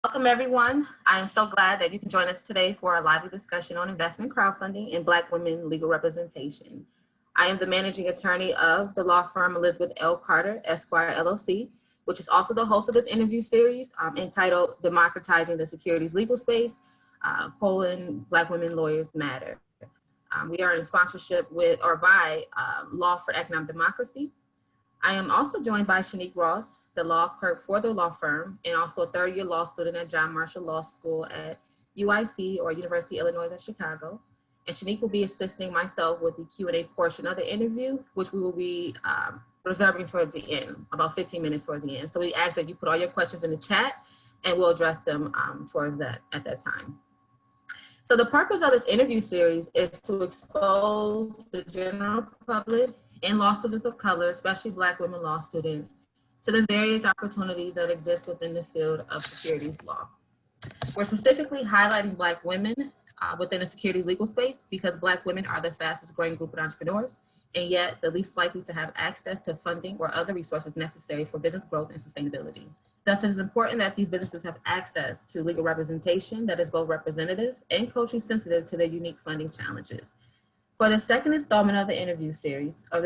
Welcome, everyone. I am so glad that you can join us today for a lively discussion on investment crowdfunding and Black women legal representation. I am the managing attorney of the law firm Elizabeth L. Carter, Esquire, LLC, which is also the host of this interview series entitled Democratizing the Securities Legal Space, Black Women Lawyers Matter. We are in sponsorship with or by Law for Economic Democracy. I am also joined by Shanique Ross, the law clerk for the law firm, and also a third-year law student at John Marshall Law School at UIC, or University of Illinois at Chicago. And Shanique will be assisting myself with the Q&A portion of the interview, which we will be reserving towards the end, about 15 minutes towards the end. So we ask that you put all your questions in the chat, and we'll address them at that time. So the purpose of this interview series is to expose the general public and law students of color, especially Black women law students, to the various opportunities that exist within the field of securities law. We're specifically highlighting Black women within the securities legal space because Black women are the fastest growing group of entrepreneurs, and yet the least likely to have access to funding or other resources necessary for business growth and sustainability. Thus, it is important that these businesses have access to legal representation that is both representative and culturally sensitive to their unique funding challenges. For the second installment of this interview series, we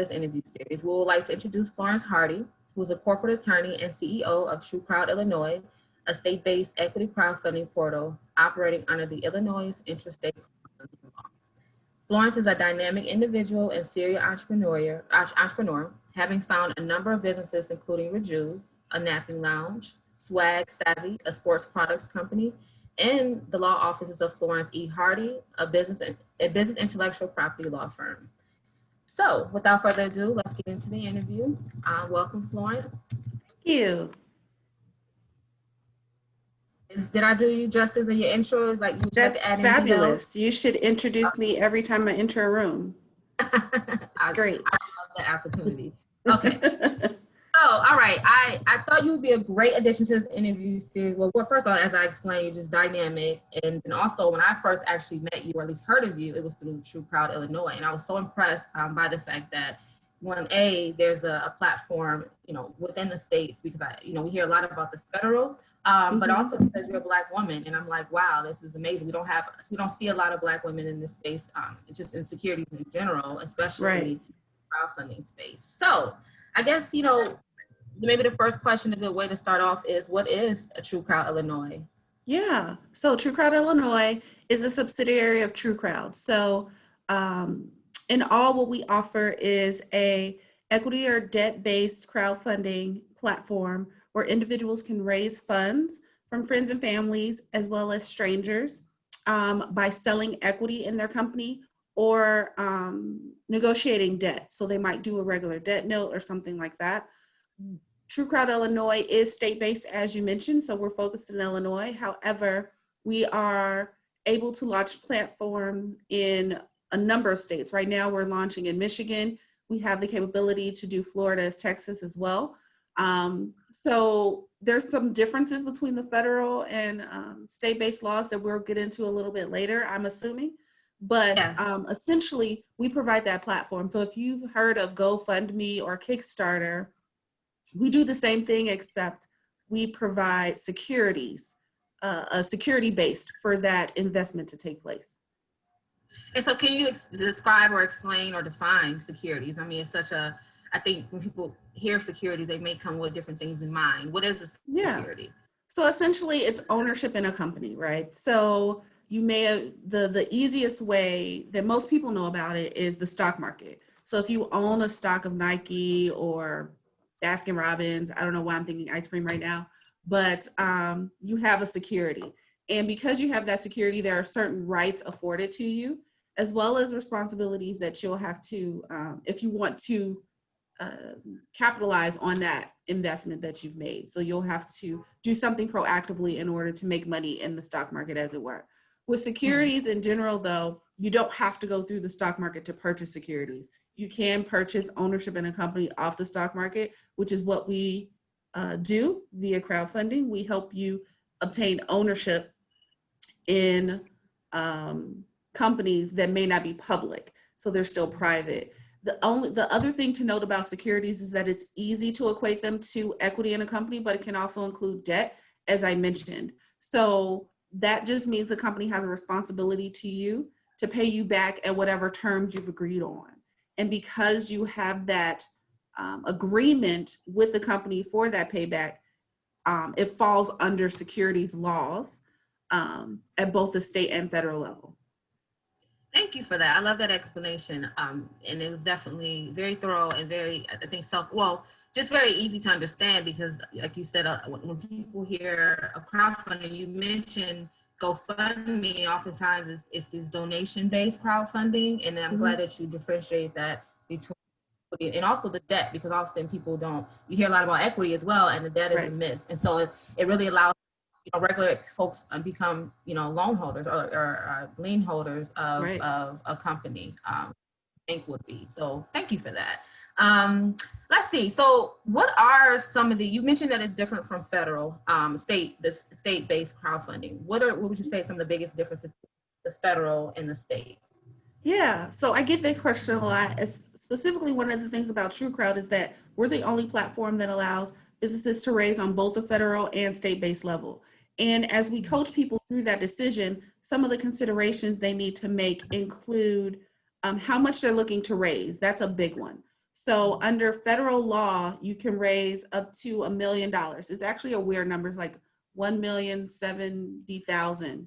would like to introduce Florence Hardy, who is a corporate attorney and CEO of TrueCrowd Illinois, a state-based equity crowdfunding portal operating under the Illinois Interstate Crowdfunding Law. Florence is a dynamic individual and serial entrepreneur, having found a number of businesses, including Rejuve, a napping lounge, Swag Savvy, a sports products company, and the law offices of Florence E. Hardy, a business intellectual property law firm. So without further ado, let's get into the interview. Welcome, Florence. Thank you. Did I do you justice in your intro? Is like you That's fabulous. You should introduce me every time I enter a room. Great. I love that opportunity. Okay. So, all right, I thought you would be a great addition to this interview series. Well, first of all, as I explained, you're just dynamic. And also, when I first actually met you, or at least heard of you, it was through TrueCrowd Illinois. And I was so impressed by the fact that, there's a platform, within the states, because we hear a lot about the federal, but also because you're a Black woman. And I'm like, wow, this is amazing. We don't see a lot of Black women in this space, just in securities in general, especially crowdfunding space. So I guess, maybe the first question, a good way to start off is, what is a TrueCrowd Illinois? Yeah, so TrueCrowd Illinois is a subsidiary of TrueCrowd. So in all, what we offer is a equity or debt-based crowdfunding platform where individuals can raise funds from friends and families as well as strangers by selling equity in their company or negotiating debt. So they might do a regular debt note or something like that. TrueCrowd Illinois is state-based, as you mentioned, so we're focused in Illinois. However, we are able to launch platforms in a number of states. Right now, we're launching in Michigan. We have the capability to do Florida, Texas as well. So there's some differences between the federal and state-based laws that we'll get into a little bit later, I'm assuming. But essentially, we provide that platform. So if you've heard of GoFundMe or Kickstarter, we do the same thing, except we provide securities, a security based for that investment to take place. And so can you describe or explain or define securities? I mean, it's I think when people hear security, they may come with different things in mind. What is a security? Yeah. So essentially it's ownership in a company, right? So you may, the easiest way that most people know about it is the stock market. So if you own a stock of Nike or Baskin Robbins, I don't know why I'm thinking ice cream right now, but you have a security. And because you have that security, there are certain rights afforded to you, as well as responsibilities that you'll have to, if you want to capitalize on that investment that you've made. So you'll have to do something proactively in order to make money in the stock market, as it were. With securities in general, though, you don't have to go through the stock market to purchase securities. You can purchase ownership in a company off the stock market, which is what we do via crowdfunding. We help you obtain ownership in companies that may not be public, so they're still private. The other thing to note about securities is that it's easy to equate them to equity in a company, but it can also include debt, as I mentioned. So that just means the company has a responsibility to you to pay you back at whatever terms you've agreed on. And because you have that agreement with the company for that payback, it falls under securities laws at both the state and federal level. Thank you for that. I love that explanation. And it was definitely very thorough and very, I think, just very easy to understand, because like you said, when people hear a crowdfunding, you mentioned GoFundMe, oftentimes it's these donation-based crowdfunding. And I'm glad that you differentiate that between, and also the debt, because often people don't, you hear a lot about equity as well, and the debt is a miss. And so it really allows regular folks become loan holders or lien holders of a company. Bank would be. So thank you for that. Let's see. So what are some of you mentioned that it's different from federal, the state-based crowdfunding. What would you say some of the biggest differences the federal and the state? Yeah, so I get that question a lot. Specifically, one of the things about TrueCrowd is that we're the only platform that allows businesses to raise on both the federal and state-based level. And as we coach people through that decision, some of the considerations they need to make include how much they're looking to raise. That's a big one. So under federal law, you can raise up to $1 million. It's actually a weird number. It's like 1,070,000.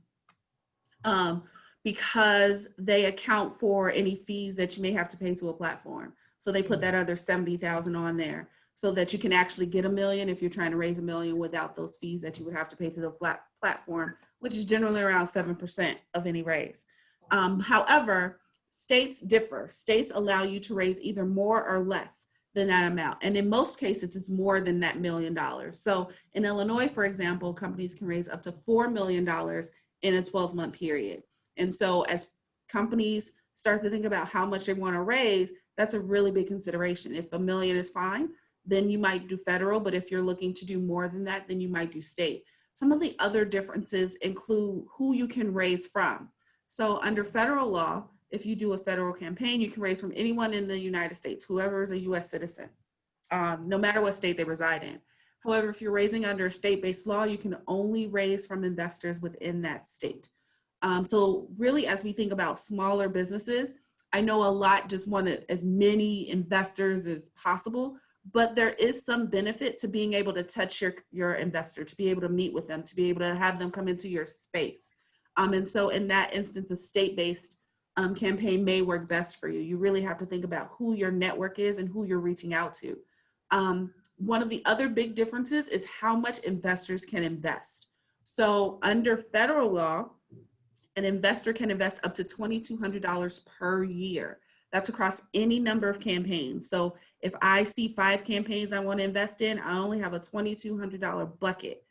Because they account for any fees that you may have to pay to a platform. So they put that other 70,000 on there so that you can actually get $1 million if you're trying to raise $1 million without those fees that you would have to pay to the platform, which is generally around 7% of any raise. However, states differ. States allow you to raise either more or less than that amount. And in most cases, it's more than that $1 million. So in Illinois, for example, companies can raise up to $4 million in a 12-month period. And so as companies start to think about how much they want to raise, that's a really big consideration. If $1 million is fine, then you might do federal, but if you're looking to do more than that, then you might do state. Some of the other differences include who you can raise from. So under federal law, if you do a federal campaign, you can raise from anyone in the United States, whoever is a US citizen, no matter what state they reside in. However, if you're raising under state-based law, you can only raise from investors within that state. So really, as we think about smaller businesses, I know a lot just want as many investors as possible, but there is some benefit to being able to touch your investor, to be able to meet with them, to be able to have them come into your space. And so in that instance, a state-based campaign may work best for you. You really have to think about who your network is and who you're reaching out to. One of the other big differences is how much investors can invest. So under federal law, an investor can invest up to $2,200 per year. That's across any number of campaigns. So if I see 5 campaigns I want to invest in, I only have a $2,200 bucket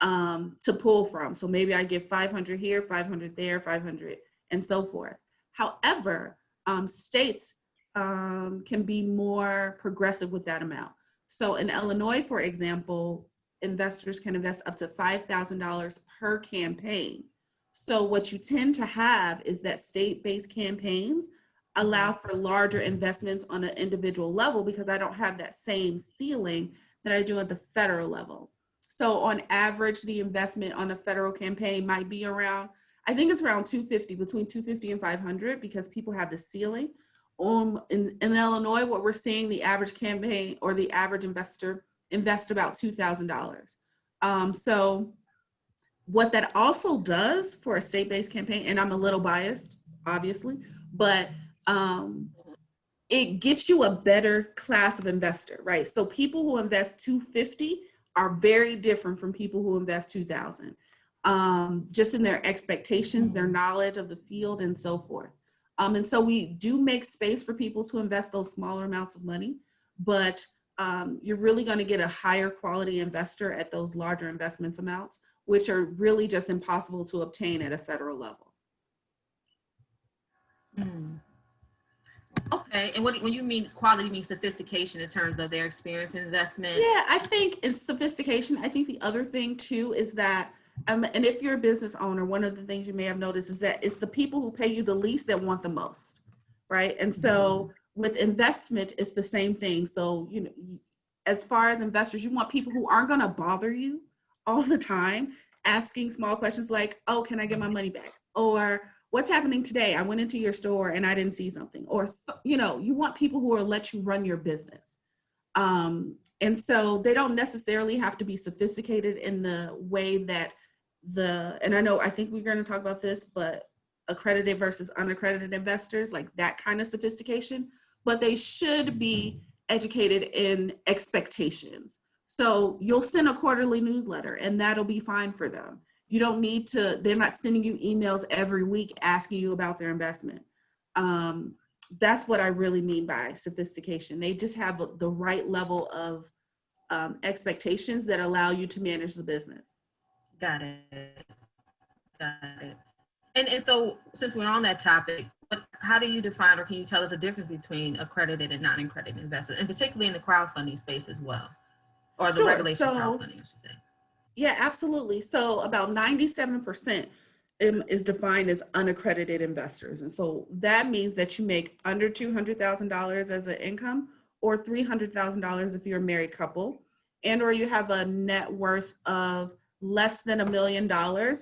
to pull from. So maybe I give 500 here, 500 there, 500, and so forth. However, states can be more progressive with that amount. So in Illinois, for example, investors can invest up to $5,000 per campaign. So what you tend to have is that state-based campaigns allow for larger investments on an individual level because I don't have that same ceiling that I do at the federal level. So on average, the investment on a federal campaign might be around, I think it's around $250, between $250 and $500 because people have the ceiling. In Illinois, what we're seeing, the average campaign or the average investor invest about $2,000. So what that also does for a state-based campaign, and I'm a little biased, obviously, but it gets you a better class of investor, right? So people who invest $250 are very different from people who invest $2,000, just in their expectations, their knowledge of the field, and so forth. And so we do make space for people to invest those smaller amounts of money, but you're really going to get a higher quality investor at those larger investments amounts, which are really just impossible to obtain at a federal level. Okay, and when you mean quality, you mean sophistication in terms of their experience in investment? Yeah, I think it's sophistication. I think the other thing too is that, and if you're a business owner, one of the things you may have noticed is that it's the people who pay you the least that want the most, right? And so with investment, it's the same thing. So, you know, as far as investors, you want people who aren't going to bother you all the time asking small questions like, oh, can I get my money back? Or what's happening today? I went into your store and I didn't see something. Or, you know, you want people who will let you run your business. And so they don't necessarily have to be sophisticated in the way that and I think we're going to talk about this, but accredited versus unaccredited investors, like that kind of sophistication, but they should be educated in expectations. So you'll send a quarterly newsletter and that'll be fine for them. You don't need to, they're not sending you emails every week asking you about their investment. That's what I really mean by sophistication. They just have the right level of expectations that allow you to manage the business. Got it. Got it. And so since we're on that topic, how do you define, or can you tell us the difference between accredited and non-accredited investors, and particularly in the crowdfunding space as well, or the regulation of crowdfunding, I should say? Yeah, absolutely. So about 97% is defined as unaccredited investors. And so that means that you make under $200,000 as an income, or $300,000 if you're a married couple, and or you have a net worth of less than $1 million,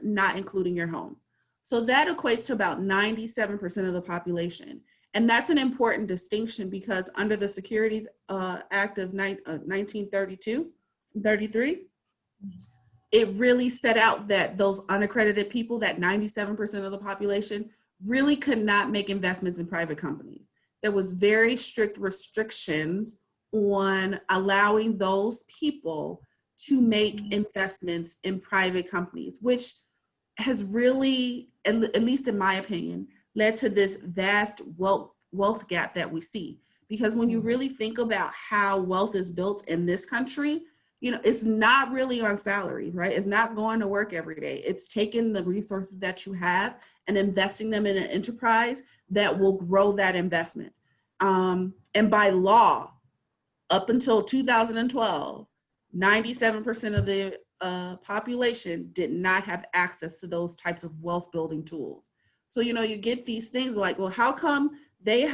not including your home. So that equates to about 97% of the population. And that's an important distinction because under the Securities Act of 1933, it really set out that those unaccredited people, that 97% of the population, really could not make investments in private companies. There was very strict restrictions on allowing those people to make investments in private companies, which has really, at least in my opinion, led to this vast wealth gap that we see. Because when you really think about how wealth is built in this country, you know, it's not really on salary, right? It's not going to work every day. It's taking the resources that you have and investing them in an enterprise that will grow that investment. And by law, up until 2012, 97% of the population did not have access to those types of wealth building tools. So, you know, you get these things like, well, how come the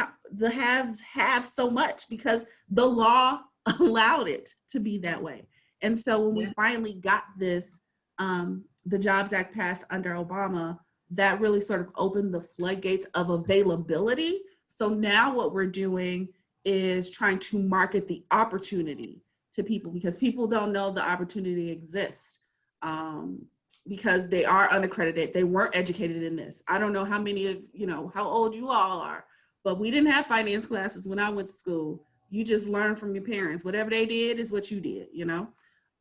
haves have so much? Because the law allowed it to be that way. And so when we finally got this, the Jobs Act passed under Obama, that really sort of opened the floodgates of availability. So now what we're doing is trying to market the opportunity to people, because people don't know the opportunity exists because they are unaccredited. They weren't educated in this. I don't know how many of, you know, how old you all are, but we didn't have finance classes when I went to school. You just learn from your parents. Whatever they did is what you did, you know?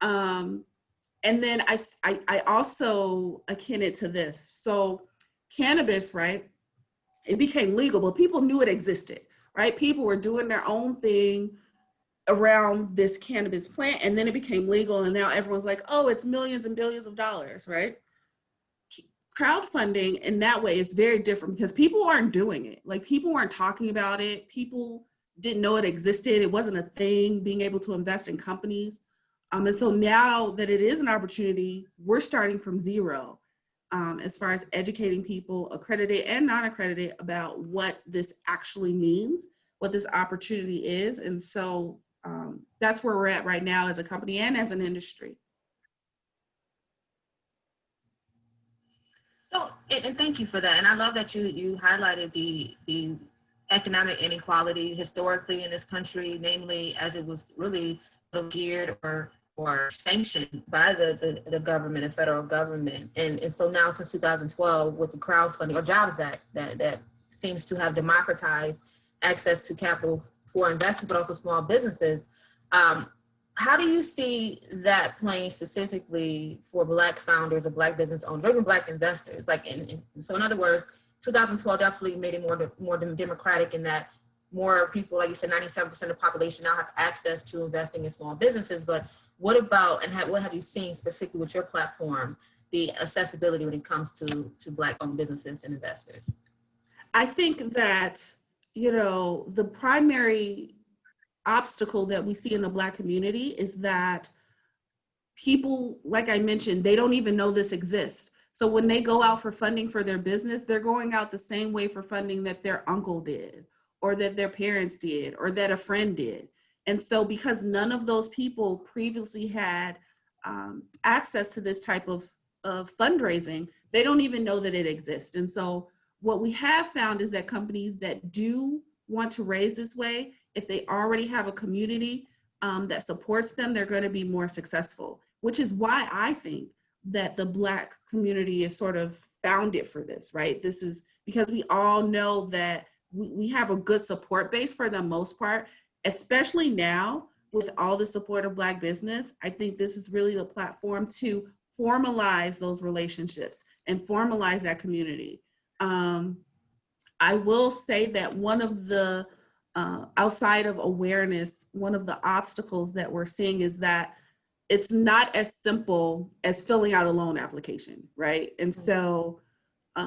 And then I also akin it to this. So cannabis, right? It became legal, but people knew it existed, right? People were doing their own thing around this cannabis plant, and then it became legal, and now everyone's like, oh, it's millions and billions of dollars, right? Crowdfunding in that way is very different because people aren't doing it. Like, people weren't talking about it. People didn't know it existed. It wasn't a thing, being able to invest in companies. And so now that it is an opportunity, we're starting from zero as far as educating people, accredited and non-accredited, about what this actually means, what this opportunity is. And so that's where we're at right now as a company and as an industry. So, and thank you for that. And I love that you highlighted the economic inequality historically in this country, namely as it was really geared or sanctioned by the government, the federal government. And so now since 2012 with the crowdfunding or Jobs Act that seems to have democratized access to capital for investors, but also small businesses. How do you see that playing specifically for Black founders or Black business owners, or even Black investors? Like, so in other words, 2012 definitely made it more democratic in that more people, like you said, 97% of the population now have access to investing in small businesses. But what about, and what have you seen specifically with your platform, the accessibility when it comes to Black-owned businesses and investors? I think that, you know, the primary obstacle that we see in the Black community is that people, like I mentioned, they don't even know this exists. So when they go out for funding for their business, they're going out the same way for funding that their uncle did, or that their parents did, or that a friend did. And so because none of those people previously had access to this type of fundraising, they don't even know that it exists. And so what we have found is that companies that do want to raise this way, if they already have a community that supports them, they're going to be more successful, which is why I think that the Black community is sort of founded for this, right? This is because we all know that we have a good support base for the most part, especially now with all the support of Black business. I think this is really the platform to formalize those relationships and formalize that community. I will say that one of the, outside of awareness, one of the obstacles that we're seeing is that it's not as simple as filling out a loan application, right? And so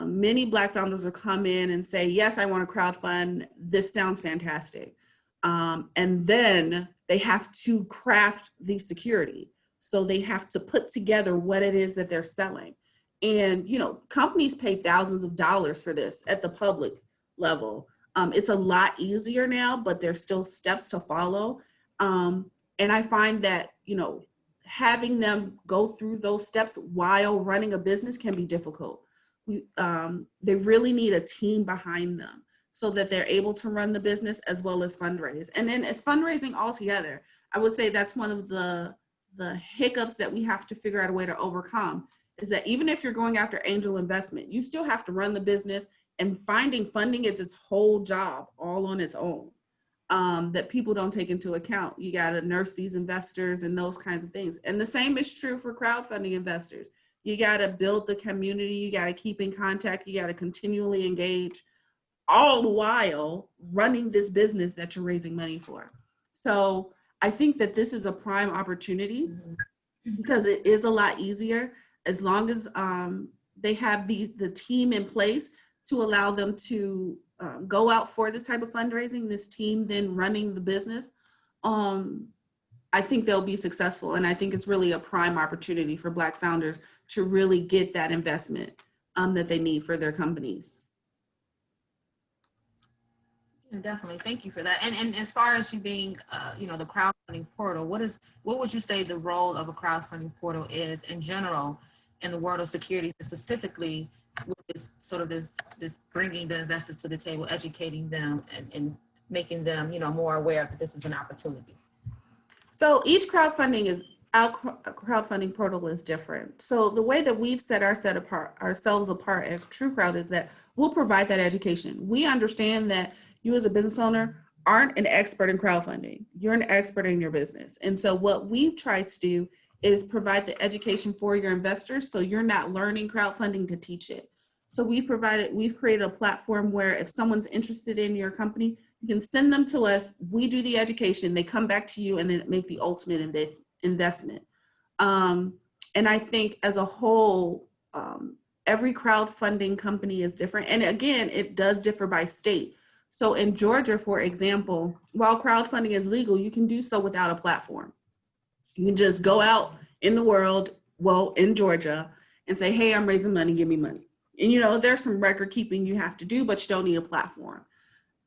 many Black founders will come in and say, yes, I want to crowdfund. This sounds fantastic. And then they have to craft the security. So they have to put together what it is that they're selling. And, you know, companies pay thousands of dollars for this at the public level. It's a lot easier now, but there's still steps to follow. And I find that, you know, having them go through those steps while running a business can be difficult. They really need a team behind them so that they're able to run the business as well as fundraise. And then as fundraising altogether, I would say that's one of the hiccups that we have to figure out a way to overcome, is that even if you're going after angel investment, you still have to run the business, and finding funding is its whole job all on its own, that people don't take into account. You got to nurse these investors and those kinds of things. And the same is true for crowdfunding investors. You got to build the community. You got to keep in contact. You got to continually engage, all the while running this business that you're raising money for. So I think that this is a prime opportunity because it is a lot easier as long as they have the team in place to allow them to go out for this type of fundraising, this team then running the business. I think they'll be successful. And I think it's really a prime opportunity for Black founders to really get that investment that they need for their companies. Definitely, thank you for that. And as far as you being, you know, the crowdfunding portal, what would you say the role of a crowdfunding portal is in general in the world of securities, and specifically with this sort of this bringing the investors to the table, educating them, and making them, you know, more aware that this is an opportunity? So each crowdfunding portal is different. So the way that we've set ourselves apart at TrueCrowd is that we'll provide that education. We understand that you as a business owner aren't an expert in crowdfunding. You're an expert in your business. And so what we've tried to do is provide the education for your investors so you're not learning crowdfunding to teach it. So we've created a platform where if someone's interested in your company, you can send them to us, we do the education, they come back to you, and then make the ultimate investment. And I think as a whole, every crowdfunding company is different. And again, it does differ by state. So in Georgia, for example, while crowdfunding is legal, you can do so without a platform. You can just go out in the world, well, in Georgia, and say, hey, I'm raising money, give me money. And, you know, there's some record keeping you have to do, but you don't need a platform.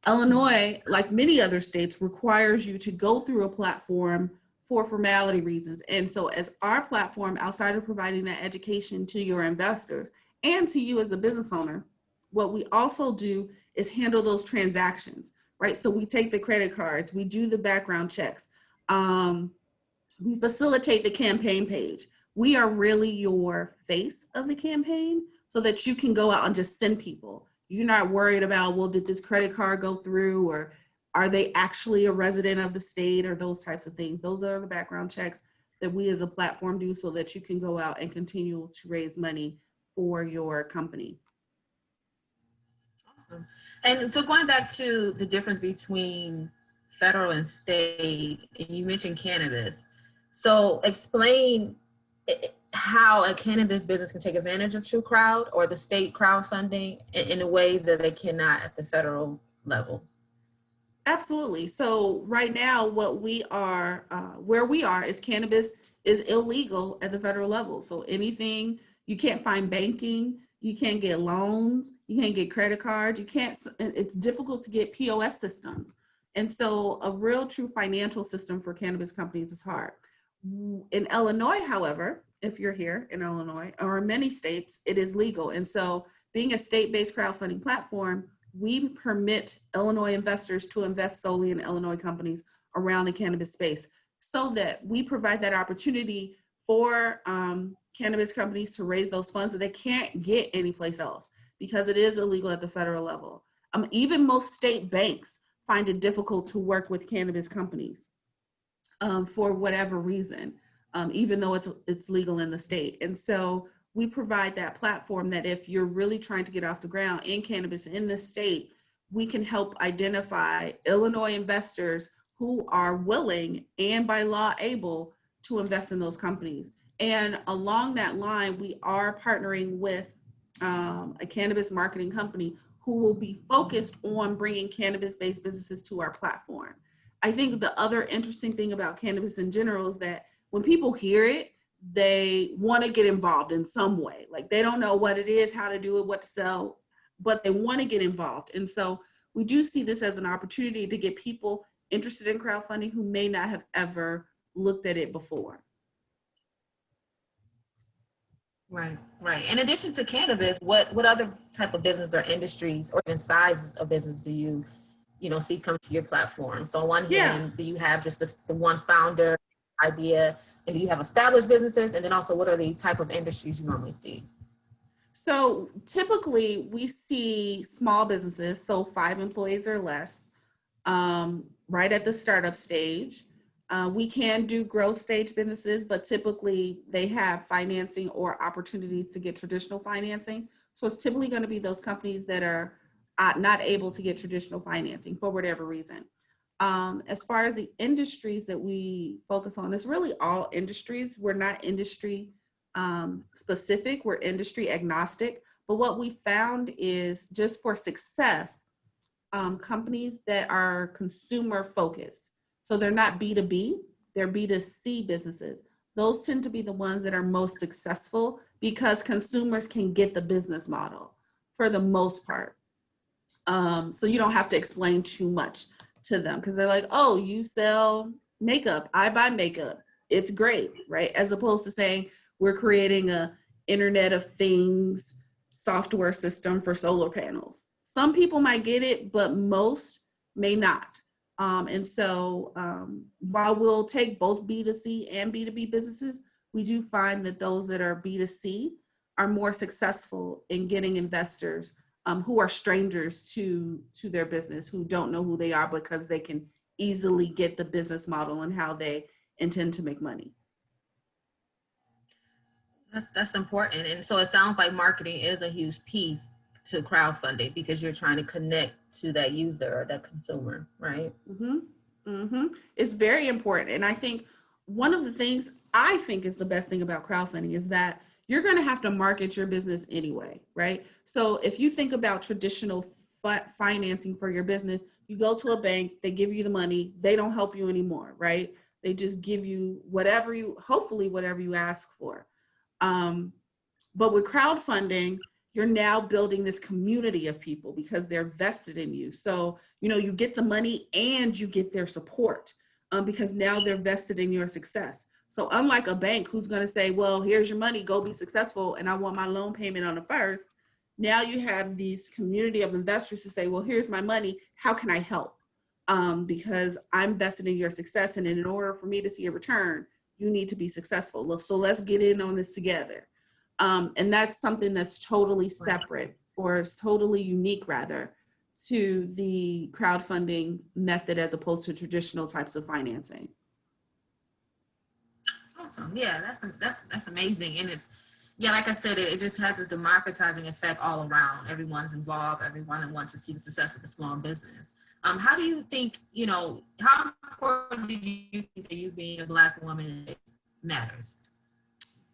Illinois, like many other states, requires you to go through a platform for formality reasons. And so as our platform, outside of providing that education to your investors and to you as a business owner, what we also do is handle those transactions, right? So we take the credit cards, we do the background checks, we facilitate the campaign page. We are really your face of the campaign so that you can go out and just send people. You're not worried about, well, did this credit card go through, or are they actually a resident of the state, or those types of things. Those are the background checks that we as a platform do so that you can go out and continue to raise money for your company. Awesome. And so going back to the difference between federal and state, and you mentioned cannabis. So explain how a cannabis business can take advantage of TrueCrowd or the state crowdfunding in the ways that they cannot at the federal level. Absolutely. So right now, where we are is cannabis is illegal at the federal level. So anything, you can't find banking, you can't get loans, you can't get credit cards, it's difficult to get POS systems. And so a real true financial system for cannabis companies is hard. In Illinois, however, if you're here in Illinois, or in many states, it is legal. And so being a state-based crowdfunding platform, we permit Illinois investors to invest solely in Illinois companies around the cannabis space, so that we provide that opportunity for cannabis companies to raise those funds that they can't get anyplace else, because it is illegal at the federal level. Even most state banks find it difficult to work with cannabis companies for whatever reason, even though it's legal in the state. And so we provide that platform that if you're really trying to get off the ground in cannabis in this state, we can help identify Illinois investors who are willing and by law able to invest in those companies. And along that line, we are partnering with a cannabis marketing company who will be focused on bringing cannabis-based businesses to our platform. I think the other interesting thing about cannabis in general is that when people hear it, they want to get involved in some way. Like, they don't know what it is, how to do it, what to sell, but they want to get involved. And so we do see this as an opportunity to get people interested in crowdfunding who may not have ever looked at it before. Right, right. In addition to cannabis, what other type of business or industries or even sizes of business do you see come to your platform? So on one hand, do you have just the one founder idea, and do you have established businesses? And then also, what are the type of industries you normally see? So typically we see small businesses, so 5 employees or less, right at the startup stage. We can do growth stage businesses, but typically they have financing or opportunities to get traditional financing. So it's typically going to be those companies that are not able to get traditional financing for whatever reason. As far as the industries that we focus on, it's really all industries. We're not industry specific, we're industry agnostic. But what we found is, just for success, companies that are consumer focused. So they're not B2B, they're B2C businesses. Those tend to be the ones that are most successful because consumers can get the business model for the most part. So you don't have to explain too much to them, because they're like, oh, you sell makeup, I buy makeup, it's great, right? As opposed to saying, we're creating a Internet of Things software system for solar panels. Some people might get it, but most may not. And so while we'll take both B2C and B2B businesses, we do find that those that are B2C are more successful in getting investors who are strangers to their business, who don't know who they are, because they can easily get the business model and how they intend to make money. That's important. And so it sounds like marketing is a huge piece to crowdfunding, because you're trying to connect to that user or that consumer, right? Mm-hmm. Mm-hmm. It's very important. And I think one of the things I think is the best thing about crowdfunding is that you're going to have to market your business anyway, right? So if you think about traditional financing for your business, you go to a bank, they give you the money, they don't help you anymore, right? They just give you hopefully whatever you ask for. But with crowdfunding, you're now building this community of people because they're vested in you. So, you get the money and you get their support because now they're vested in your success. So unlike a bank who's going to say, well, here's your money, go be successful, and I want my loan payment on the first. Now you have these community of investors who say, well, here's my money, how can I help? Because I'm vested in your success, and in order for me to see a return, you need to be successful. So let's get in on this together. And that's something that's totally separate, or totally unique rather, to the crowdfunding method as opposed to traditional types of financing. Awesome. Yeah, that's amazing. And it's, like I said, it just has a democratizing effect all around. Everyone's involved. Everyone wants to see the success of a small business. How do you think, how important do you think that you being a Black woman matters?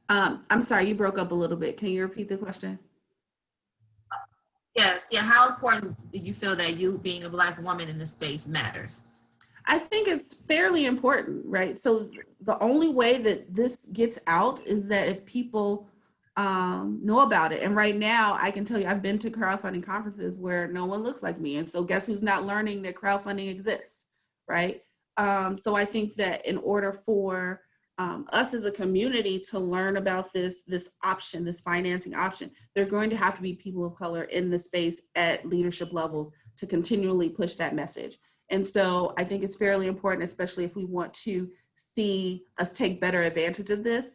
I'm sorry, you broke up a little bit. Can you repeat the question? Yes. Yeah. How important do you feel that you being a Black woman in this space matters? I think it's fairly important, right? So the only way that this gets out is that if people know about it. And right now, I can tell you, I've been to crowdfunding conferences where no one looks like me. And so guess who's not learning that crowdfunding exists, right? So I think that in order for us as a community to learn about this option, this financing option. There are going to have to be people of color in the space at leadership levels to continually push that message. And so I think it's fairly important, especially if we want to see us take better advantage of this.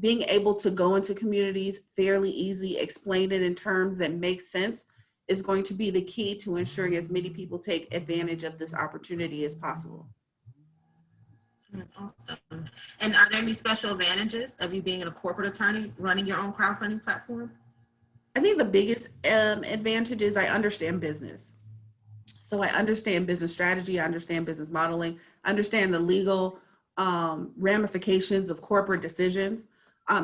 Being able to go into communities fairly easy, explain it in terms that make sense is going to be the key to ensuring as many people take advantage of this opportunity as possible. Awesome. And are there any special advantages of you being a corporate attorney running your own crowdfunding platform? I think the biggest advantage is I understand business. So I understand business strategy, I understand business modeling, I understand the legal ramifications of corporate decisions.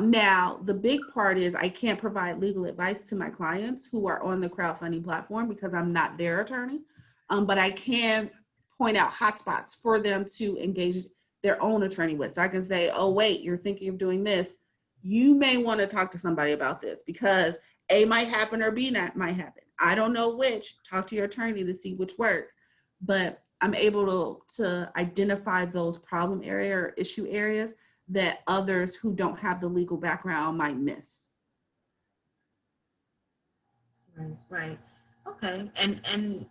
Now, the big part is I can't provide legal advice to my clients who are on the crowdfunding platform because I'm not their attorney, but I can point out hotspots for them to engage their own attorney with. So I can say, oh, wait, you're thinking of doing this. You may want to talk to somebody about this because A might happen or B might happen. I don't know which. Talk to your attorney to see which works. But I'm able to identify those problem area or issue areas that others who don't have the legal background might miss. Right. Okay. And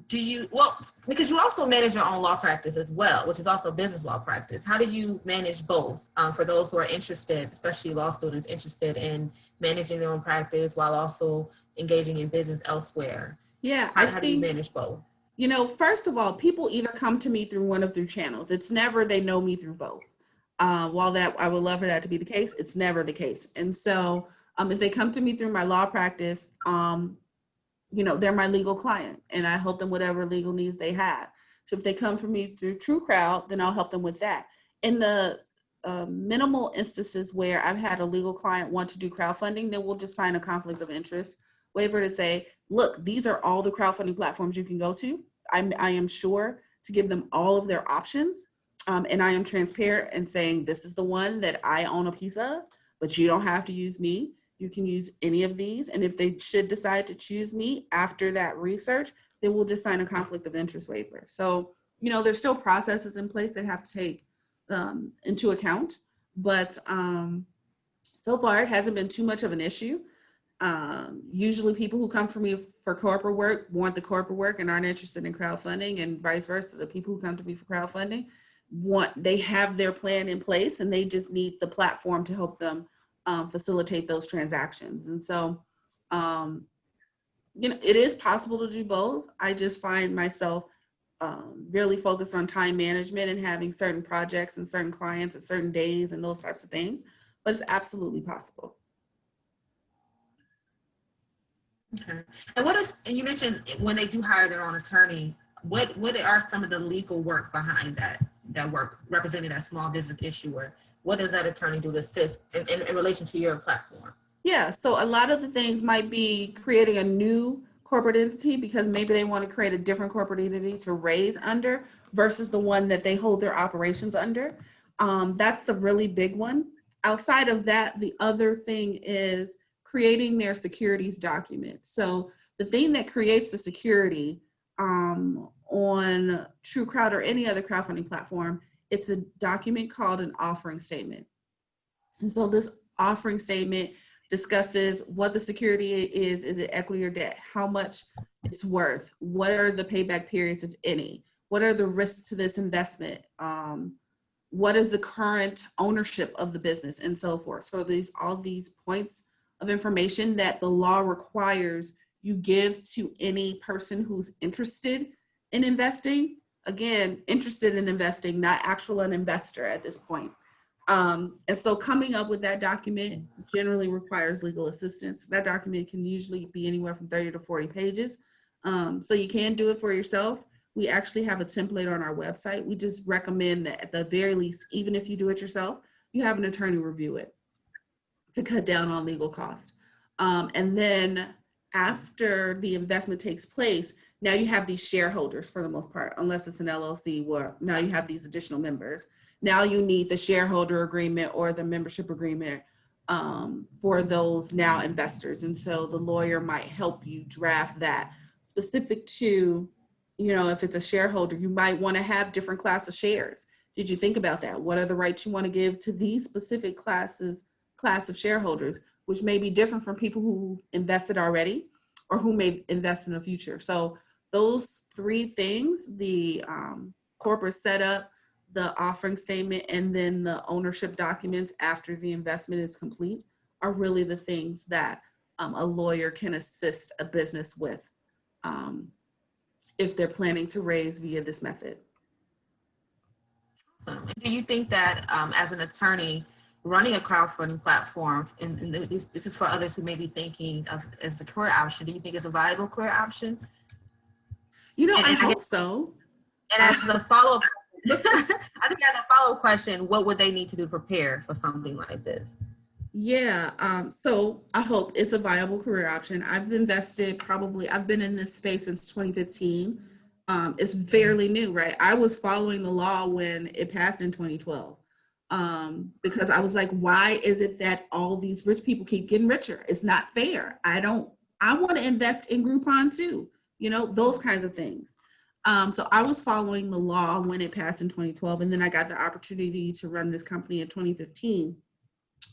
do you, well, because you also manage your own law practice as well, which is also business law practice. How do you manage both for those who are interested, especially law students interested in managing their own practice while also engaging in business elsewhere? Yeah, How do you manage both? You know, first of all, people either come to me through one of their channels. It's never they know me through both. While that I would love for that to be the case, it's never the case. And so if they come to me through my law practice, you know, they're my legal client and I help them whatever legal needs they have. So if they come from me through TrueCrowd, then I'll help them with that. In the minimal instances where I've had a legal client want to do crowdfunding, then we'll just sign a conflict of interest waiver to say, look, these are all the crowdfunding platforms you can go to. I am sure to give them all of their options. And I am transparent and saying, this is the one that I own a piece of, but you don't have to use me. You can use any of these. And if they should decide to choose me after that research, then we'll just sign a conflict of interest waiver. So, you know, there's still processes in place that have to take into account, but so far it hasn't been too much of an issue. Usually people who come for me for corporate work want the corporate work and aren't interested in crowdfunding, and vice versa. The people who come to me for crowdfunding they have their plan in place and they just need the platform to help them facilitate those transactions. And so, you know, it is possible to do both. I just find myself really focused on time management and having certain projects and certain clients at certain days and those types of things, but it's absolutely possible. Okay. And you mentioned when they do hire their own attorney, what are some of the legal work behind that work representing that small business issuer? What does that attorney do to assist in relation to your platform? Yeah, so a lot of the things might be creating a new corporate entity because maybe they want to create a different corporate entity to raise under versus the one that they hold their operations under. That's the really big one. Outside of that, the other thing is creating their securities document. So the thing that creates the security on TrueCrowd or any other crowdfunding platform, it's a document called an offering statement. And so this offering statement discusses what the security is it equity or debt, how much it's worth, what are the payback periods, if any, what are the risks to this investment, what is the current ownership of the business, and so forth. So all these points of information that the law requires you give to any person who's interested in investing. Again, interested in investing, not actual an investor at this point. And so coming up with that document generally requires legal assistance. That document can usually be anywhere from 30 to 40 pages. So you can do it for yourself. We actually have a template on our website. We just recommend that at the very least, even if you do it yourself, you have an attorney review it to cut down on legal cost. And then after the investment takes place, now you have these shareholders for the most part, unless it's an LLC where now you have these additional members. Now you need the shareholder agreement or the membership agreement for those now investors. And so the lawyer might help you draft that specific to, you know, if it's a shareholder, you might want to have different class of shares. Did you think about that? What are the rights you want to give to these specific class of shareholders, which may be different from people who invested already or who may invest in the future? So those three things, the corporate setup, the offering statement, and then the ownership documents after the investment is complete, are really the things that a lawyer can assist a business with if they're planning to raise via this method. Do you think that as an attorney running a crowdfunding platform, and this is for others who may be thinking of as a career option, do you think it's a viable career option? I hope so. And as a follow-up, I think as a follow-up question, what would they need to do to prepare for something like this? Yeah, so I hope it's a viable career option. I've been in this space since 2015. It's fairly new, right? I was following the law when it passed in 2012 because I was like, why is it that all these rich people keep getting richer? It's not fair. I want to invest in Groupon too, those kinds of things. So I was following the law when it passed in 2012, and then I got the opportunity to run this company in 2015.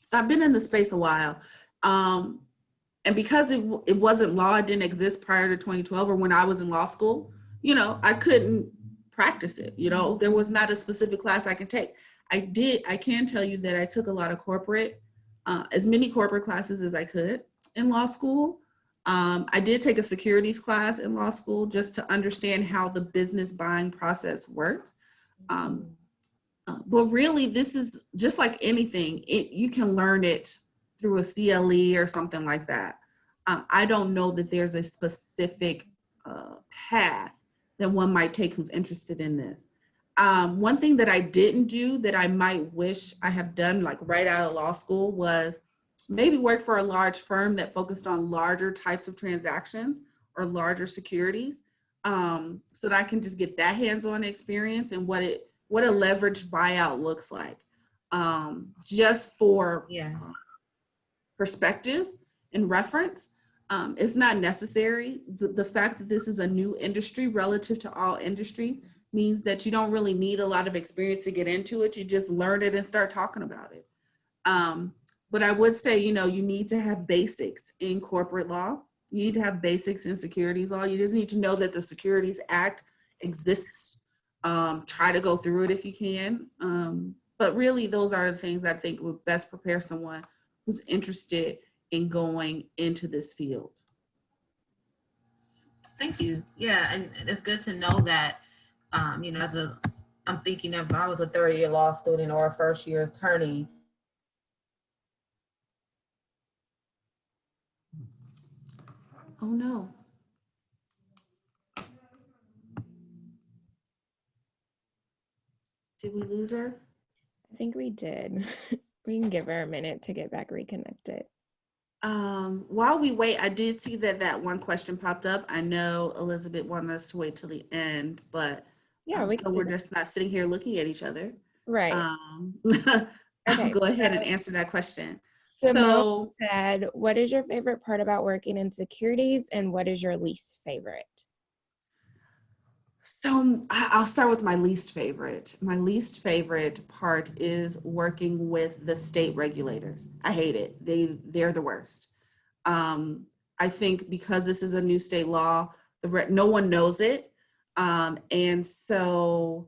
So I've been in the space a while. And because it wasn't law, it didn't exist prior to 2012 or when I was in law school, I couldn't practice it. There was not a specific class I could take. I can tell you that I took a lot of as many corporate classes as I could in law school. I did take a securities class in law school just to understand how the business buying process worked. But really, this is just like anything. You can learn it through a CLE or something like that. I don't know that there's a specific path that one might take who's interested in this. One thing that I didn't do that I might wish I have done like right out of law school was maybe work for a large firm that focused on larger types of transactions or larger securities, so that I can just get that hands-on experience and what a leveraged buyout looks like, just for perspective and reference. It's not necessary. The fact that this is a new industry relative to all industries means that you don't really need a lot of experience to get into it. You just learn it and start talking about it. But I would say, you need to have basics in corporate law. You need to have basics in securities law. You just need to know that the Securities Act exists. Try to go through it if you can. But really, those are the things I think would best prepare someone who's interested in going into this field. Thank you. Yeah, and it's good to know that, I'm thinking of, if I was a third-year law student or a first-year attorney. Oh no. Did we lose her? I think we did. We can give her a minute to get back reconnected. While we wait, I did see that one question popped up. I know Elizabeth wanted us to wait till the end, but yeah, so we're just not sitting here looking at each other. Right. Okay, I'll go ahead and so answer that question. Simone said, what is your favorite part about working in securities and what is your least favorite? So I'll start with my least favorite. My least favorite part is working with the state regulators. I hate it. They're the worst. I think because this is a new state law, no one knows it. And so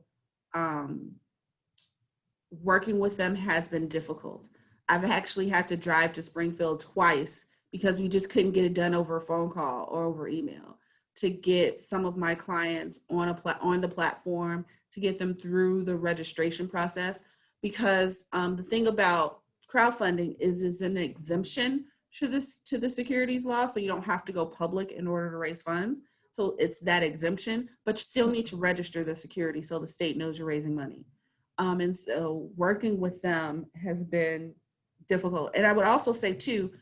working with them has been difficult. I've actually had to drive to Springfield twice because we just couldn't get it done over a phone call or over email, to get some of my clients on the platform, to get them through the registration process. Because the thing about crowdfunding is an exemption to the securities law, so you don't have to go public in order to raise funds. So it's that exemption, but you still need to register the security so the state knows you're raising money. And so working with them has been difficult. And I would also say too,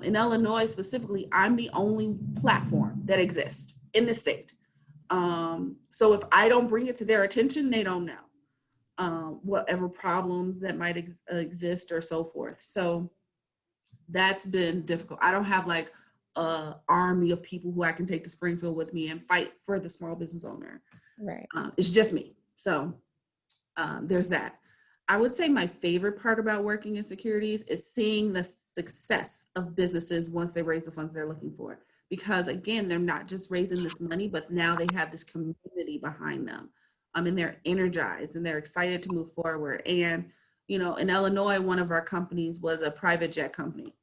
in Illinois specifically, I'm the only platform that exists in the state. So if I don't bring it to their attention, they don't know whatever problems that might exist or so forth. So that's been difficult. I don't have like an army of people who I can take to Springfield with me and fight for the small business owner. Right. It's just me. So there's that. I would say my favorite part about working in securities is seeing the success of businesses once they raise the funds they're looking for. Because again, they're not just raising this money, but now they have this community behind them. And they're energized and they're excited to move forward. And, you know, in Illinois, one of our companies was a private jet company.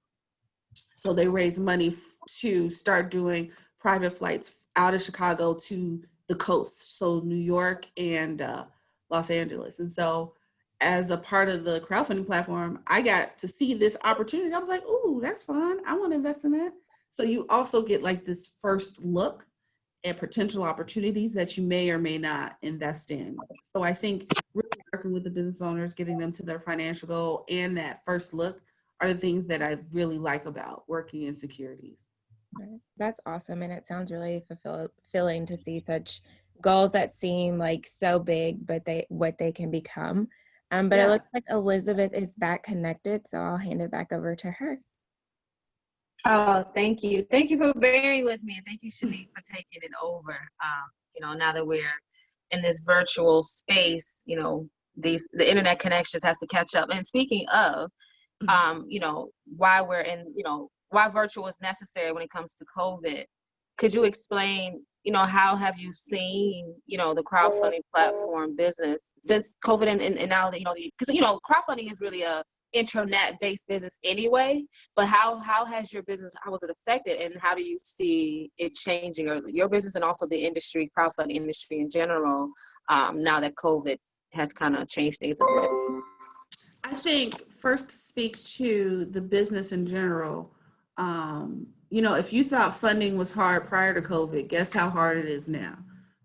So they raised money to start doing private flights out of Chicago to the coast. So New York and Los Angeles. And so as a part of the crowdfunding platform, I got to see this opportunity. I was like, ooh, that's fun. I want to invest in that. So you also get like this first look at potential opportunities that you may or may not invest in. So I think really working with the business owners, getting them to their financial goal and that first look are the things that I really like about working in securities. That's awesome. And it sounds really fulfilling to see such goals that seem like so big, but what they can become. But It looks like Elizabeth is back connected, so I'll hand it back over to her. Oh, thank you. Thank you for bearing with me. And thank you, Shanique, for taking it over. You know, now that we're in this virtual space, you know, the internet connections has to catch up. And speaking of, you know, why we're in, you know, why virtual is necessary when it comes to COVID, could you explain, you know, how have you seen, you know, the crowdfunding platform business since COVID and now that, you know, because, you know, crowdfunding is really a internet-based business anyway, but how has your business, how was it affected, and how do you see it changing, or your business and also the industry, crowdfunding industry in general, now that COVID has kind of changed things a bit? I think first to speak to the business in general, you know, if you thought funding was hard prior to COVID, guess how hard it is now,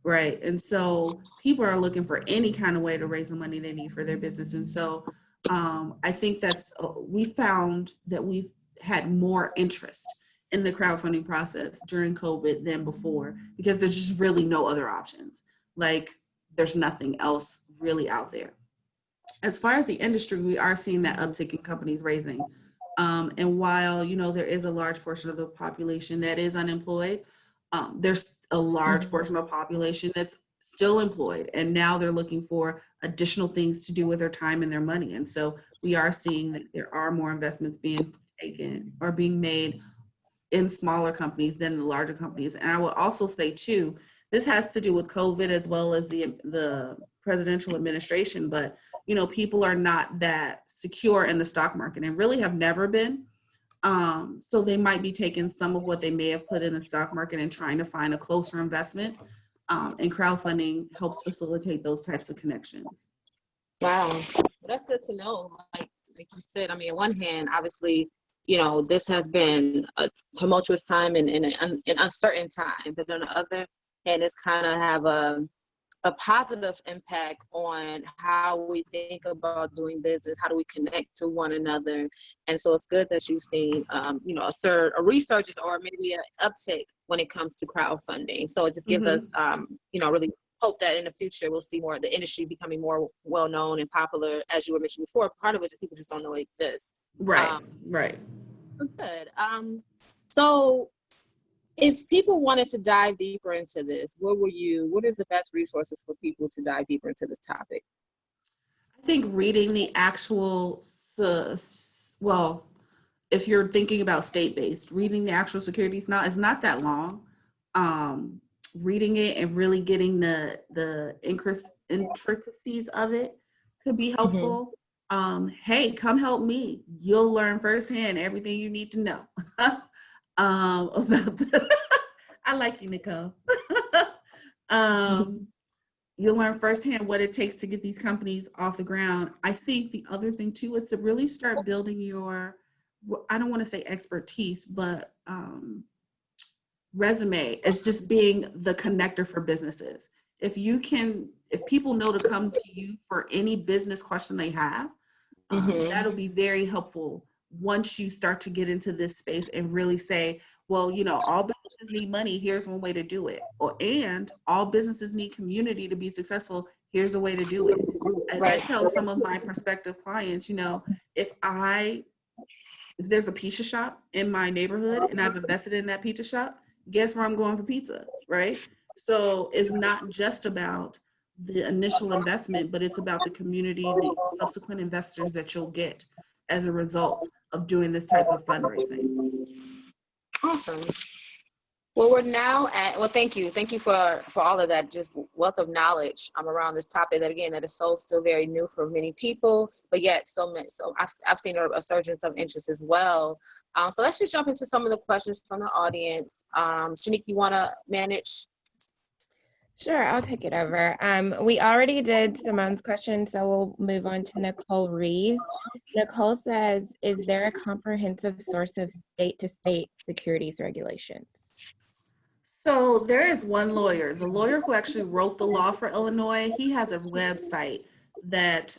right? And so people are looking for any kind of way to raise the money they need for their business. And so I think we found that we've had more interest in the crowdfunding process during COVID than before, because there's just really no other options. Like there's nothing else really out there. As far as the industry, we are seeing that uptick in companies raising. And while, you know, there is a large portion of the population that is unemployed, there's a large portion of the population that's still employed. And now they're looking for additional things to do with their time and their money. And so we are seeing that there are more investments being taken or being made in smaller companies than the larger companies. And I would also say too, this has to do with COVID as well as the presidential administration, but you know, people are not that secure in the stock market and really have never been. So they might be taking some of what they may have put in the stock market and trying to find a closer investment. And crowdfunding helps facilitate those types of connections. Wow, that's good to know. Like you said, I mean, on one hand, obviously, you know, this has been a tumultuous time and an uncertain time, but on the other hand, it's kind of have a positive impact on how we think about doing business, how do we connect to one another. And so it's good that you've seen, you know, a resurgence or maybe an uptick when it comes to crowdfunding. So it just gives us, you know, really hope that in the future we'll see more of the industry becoming more well-known and popular. As you were mentioning before, part of it is people just don't know it exists. Right, right. Good. So if people wanted to dive deeper into this, what is the best resources for people to dive deeper into this topic? I think reading the actual, well, if you're thinking about state-based, reading the actual securities law is not that long. Reading it and really getting the intricacies of it could be helpful. Hey, come help me. You'll learn firsthand everything you need to know. About I like you, Nicole. You'll learn firsthand what it takes to get these companies off the ground. I think the other thing too is to really start building your, I don't want to say expertise, but resume as just being the connector for businesses. If people know to come to you for any business question they have, that'll be very helpful once you start to get into this space and really say, well, you know, all businesses need money. Here's one way to do it. And all businesses need community to be successful. Here's a way to do it. As I tell some of my prospective clients, you know, if there's a pizza shop in my neighborhood and I've invested in that pizza shop, guess where I'm going for pizza, right? So it's not just about the initial investment, but it's about the community, the subsequent investors that you'll get as a result of doing this type of fundraising. Awesome. Well, we're now at, well, thank you. Thank you for all of that, just wealth of knowledge around this topic that, again, that is so still very new for many people, but yet so I've seen a surge of interest as well. So let's just jump into some of the questions from the audience. Shanique, you want to manage? Sure, I'll take it over. We already did Simone's question, so we'll move on to Nicole Reeves. Nicole says, is there a comprehensive source of state-to-state securities regulations? So there is one lawyer, the lawyer who actually wrote the law for Illinois. He has a website that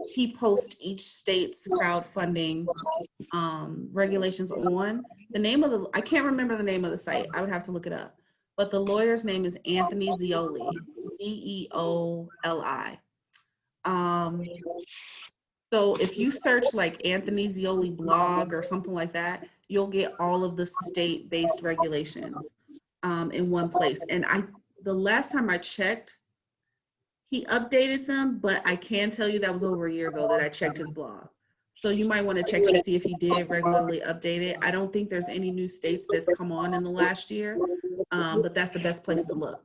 he posts each state's crowdfunding regulations on. The name of I can't remember the name of the site. I would have to look it up. But the lawyer's name is Anthony Zeoli, Zeoli. So if you search like Anthony Zeoli blog or something like that, you'll get all of the state-based regulations in one place. And the last time I checked, he updated them, but I can tell you that was over a year ago that I checked his blog. So you might want to check to see if he did regularly update it. I don't think there's any new states that's come on in the last year, but that's the best place to look.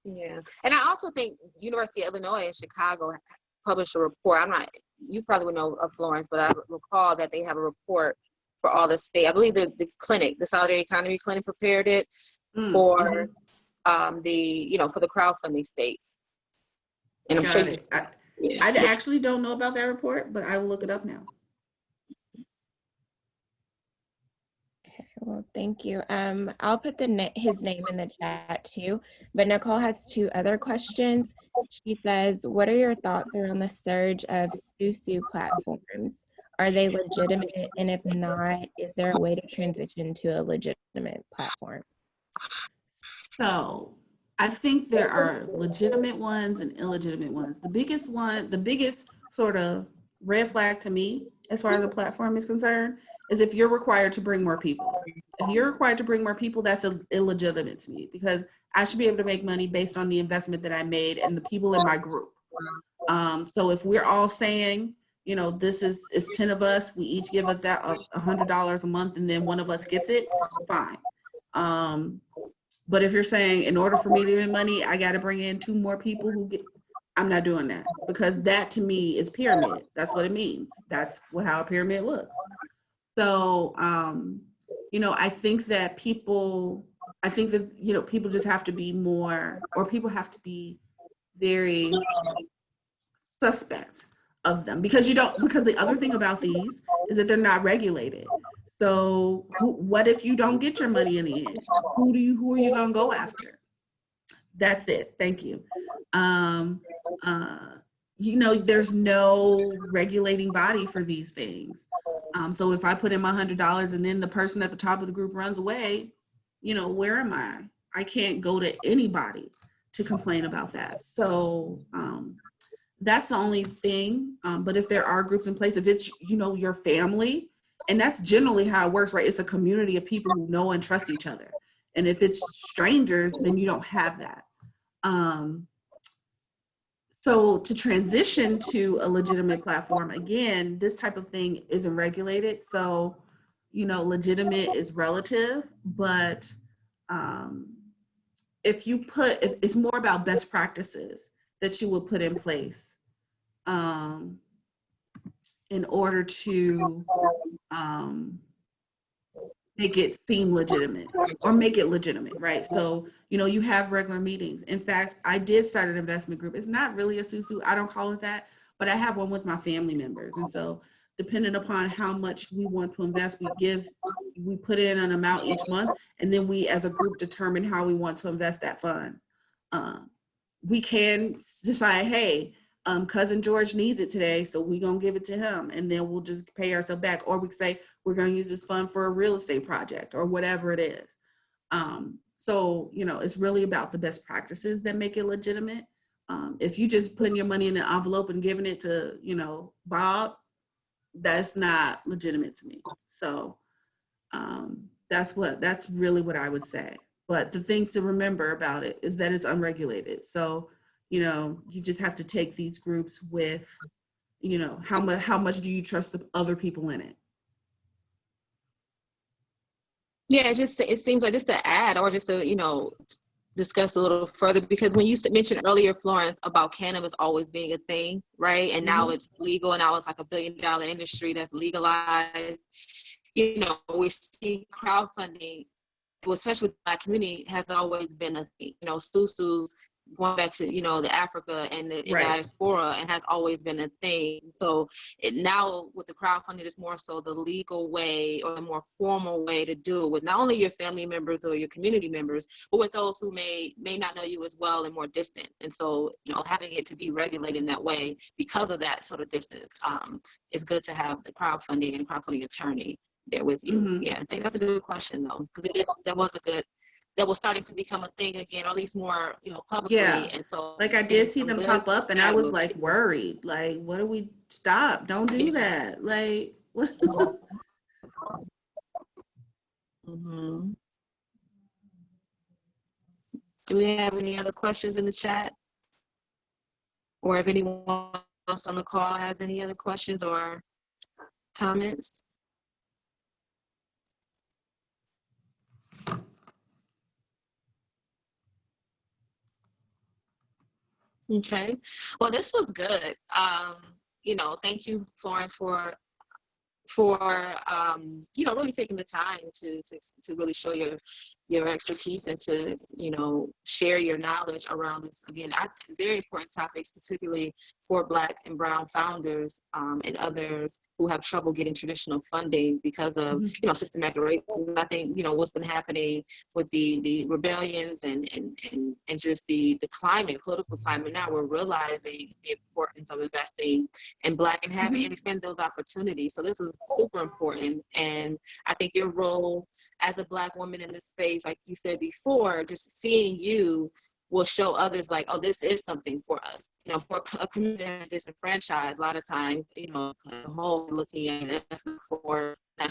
Yeah, and I also think University of Illinois in Chicago published a report. You probably would know of Florence, but I recall that they have a report for all the state. I believe the clinic, the Solidarity Economy Clinic, prepared it for for the crowdfunding states. And I'm sure I actually don't know about that report, but I will look it up now. Okay, well, thank you. I'll put his name in the chat too, but Nicole has two other questions. She says, what are your thoughts around the surge of SUSU platforms? Are they legitimate? And if not, is there a way to transition to a legitimate platform? So I think there are legitimate ones and illegitimate ones. The biggest sort of red flag to me, as far as a platform is concerned, is if you're required to bring more people. If you're required to bring more people, that's illegitimate to me, because I should be able to make money based on the investment that I made and the people in my group. So if we're all saying, this is 10 of us, we each give $100 a month, and then one of us gets it, fine. But if you're saying, in order for me to make money, I got to bring in 2 more people I'm not doing that, because that to me is pyramid. That's what it means. That's how a pyramid looks. So, I think that people just have to be more, or people have to be very suspect of them, because the other thing about these is that they're not regulated. So what if you don't get your money in the end? Who are you going to go after? That's it. Thank you. There's no regulating body for these things. So if I put in my $100 and then the person at the top of the group runs away, where am I? I can't go to anybody to complain about that. So that's the only thing. But if there are groups in place, if it's, your family, and that's generally how it works, right? It's a community of people who know and trust each other. And if it's strangers, then you don't have that. So to transition to a legitimate platform, again, this type of thing isn't regulated. So, legitimate is relative, but if it's more about best practices that you would put in place in order to make it seem legitimate, or make it legitimate, right? So, you have regular meetings. In fact, I did start an investment group. It's not really a SUSU, I don't call it that, but I have one with my family members. And so depending upon how much we want to invest, we put in an amount each month, and then we as a group determine how we want to invest that fund. We can decide, hey, cousin George needs it today, so we're gonna give it to him, and then we'll just pay ourselves back. Or we can say we're gonna use this fund for a real estate project, or whatever it is. So, it's really about the best practices that make it legitimate. If you just putting your money in an envelope and giving it to, Bob, that's not legitimate to me. So that's really what I would say. But the things to remember about it is that it's unregulated. So, you know, you just have to take these groups with, you know, how much do you trust the other people in it? Yeah, it seems like just to add, or just to, you know, discuss a little further, because when you mentioned earlier, Florence, about cannabis always being a thing, right? And now it's legal, and now it's like $1 billion industry that's legalized. You know, we see crowdfunding, well, especially with the Black community, has always been a thing. You know, Susu's, going back to, you know, the Africa and the diaspora, and has always been a thing. So now with the crowdfunding, it's more so the legal way, or the more formal way to do it with not only your family members or your community members, but with those who may not know you as well and more distant. And so, you know, having it to be regulated in that way because of that sort of distance, it's good to have the crowdfunding and crowdfunding attorney there with you. Yeah, I think that's a good question though, because that was starting to become a thing again, or at least more, you know, publicly. Yeah. And so, like, I did see them pop up, and I was like worried, like, what do we stop? Don't do that. Like, what? Do we have any other questions in the chat? Or if anyone else on the call has any other questions or comments? Okay, well, this was good. You know, thank you, Florence, for you know, really taking the time to really show your expertise, and to, you know, share your knowledge around this, again, very important topics, particularly for Black and Brown founders, and others who have trouble getting traditional funding because of, you know, systematic racism. I think, you know, what's been happening with the rebellions and just the political climate, now we're realizing the importance of investing in Black and having and expand those opportunities. So this was super important. And I think your role as a Black woman in this space, like you said before, just seeing you will show others, like, oh, this is something for us. You know, for a community disenfranchised, a lot of times, you know, home looking at it, that's not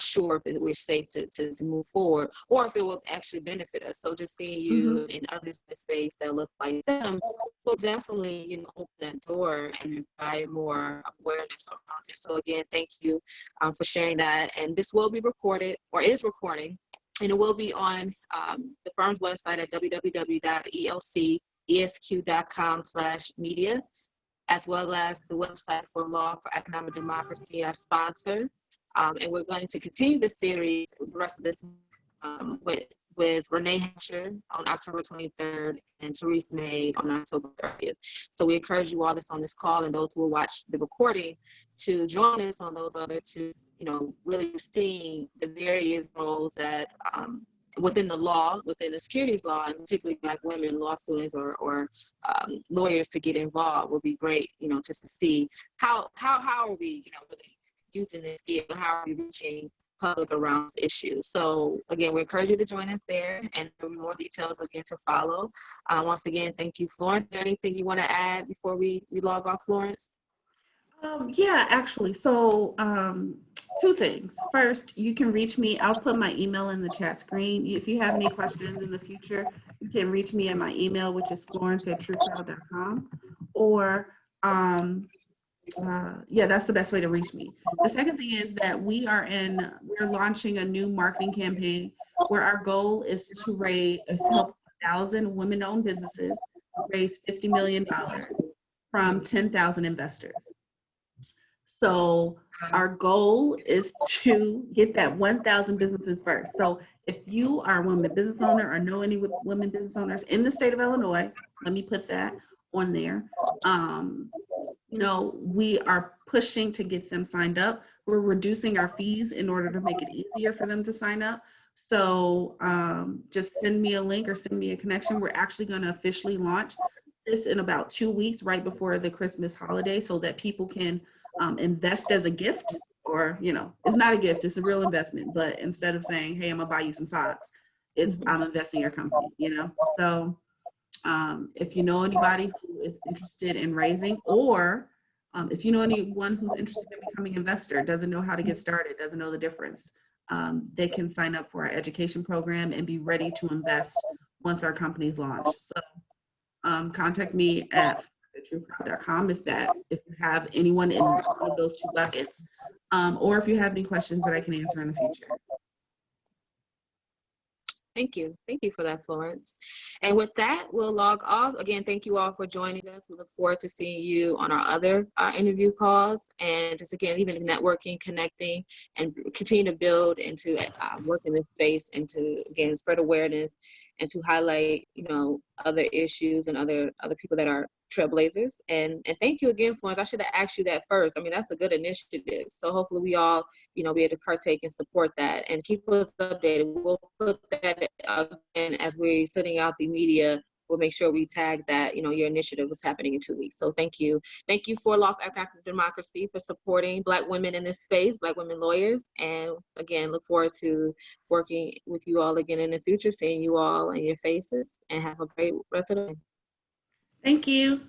sure if we're safe to move forward, or if it will actually benefit us. So just seeing you and others in the space that look like them will definitely, you know, open that door and provide more awareness around it. So again, thank you for sharing that. And this will be recorded, or is recording, and it will be on the firm's website at www.elcesq.com/media, as well as the website for Law for Economic Democracy, our sponsor. And we're going to continue the series the rest of this with Renee Hatcher on October 23rd and Therese May on October 30th. So we encourage you all that's on this call, and those who will watch the recording, to join us on those other two, you know, really seeing the various roles that within the law, within the securities law, and particularly Black women law students or lawyers to get involved would be great, you know, just to see how are we, you know, really using this skill, how are we reaching public around issues. So again, we encourage you to join us there, and there will be more details again to follow. Once again, thank you, Florence. Is there anything you want to add before we log off, Florence? Yeah, actually. So two things. First, you can reach me. I'll put my email in the chat screen. If you have any questions in the future, you can reach me at my email, which is florence@truecrowd.com. Or yeah, that's the best way to reach me. The second thing is that we're launching a new marketing campaign where our goal is to help 1,000 women-owned businesses raise $50 million from 10,000 investors. So our goal is to get that 1,000 businesses first. So if you are a women business owner or know any women business owners in the state of Illinois, let me put that on there. You know, we are pushing to get them signed up. We're reducing our fees in order to make it easier for them to sign up. So just send me a link or send me a connection. We're actually going to officially launch this in about 2 weeks, right before the Christmas holiday, so that people can invest as a gift, or, you know, it's not a gift, it's a real investment. But instead of saying, hey, I'm gonna buy you some socks, it's I'm investing in your company, you know? So if you know anybody who is interested in raising, or if you know anyone who's interested in becoming an investor, doesn't know how to get started, doesn't know the difference, they can sign up for our education program and be ready to invest once our company's launched. So contact me at truecrowd.com if you have anyone in one of those two buckets, or if you have any questions that I can answer in the future. Thank you. Thank you for that, Florence. And with that, we'll log off. Again, thank you all for joining us. We look forward to seeing you on our other interview calls. And just again, even networking, connecting, and continue to build and to work in this space and to, again, spread awareness and to highlight, other issues and other people that are trailblazers. And thank you again, Florence. I should have asked you that first. I mean, that's a good initiative. So hopefully we all, be able to partake and support that and keep us updated. We'll put that in as we're sending out the media. We'll make sure we tag that, your initiative is happening in 2 weeks. So thank you. Thank you for Law for Economic Democracy for supporting Black women in this space, Black women lawyers. And again, look forward to working with you all again in the future, seeing you all and your faces, and have a great rest of the day. Thank you.